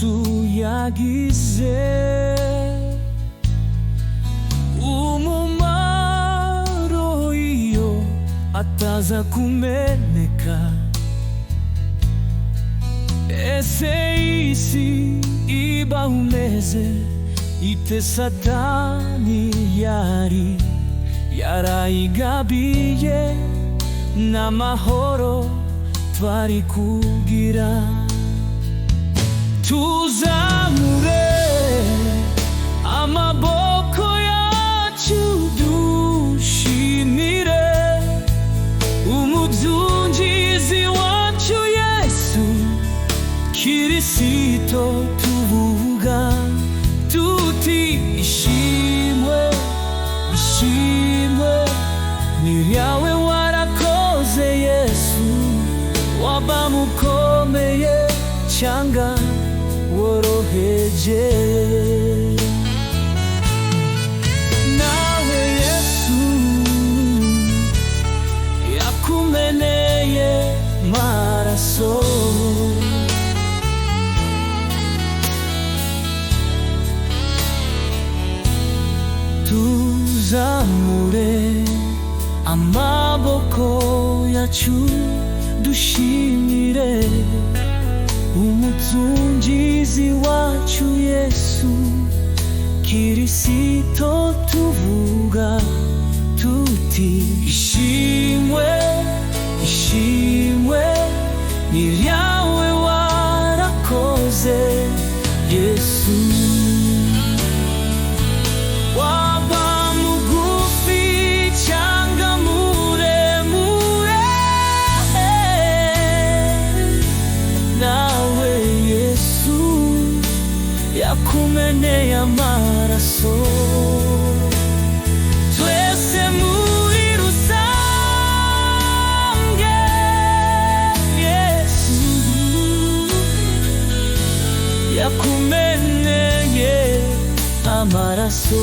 Yesu yagize umumaro iyo ataza kumeneka. Ese isi iba umeze ite? Satani yari yarayigabiye, n'amahoro twari kugira. Tuzamure amaboko yacu dushimire umuzungizi wacu Yesu Kirisito, tuvuga tuti ishimwe, ishimwe ni ryawe warakoze Yesu, waba mukomeye cyanga woroheje. Nawe Yesu yakumeneye maraso, tuzamure amaboko yacu dushimire umuzungizi wacu Yesu Kirisito, tuvuga tuti ishimwe, ishimwe ni ryawe warakoze Yesu. Waba mugufi cyangwa muremure, nawe Yesu yakumeneye amaraso. Twese muri rusange Yesu yakumeneye amaraso.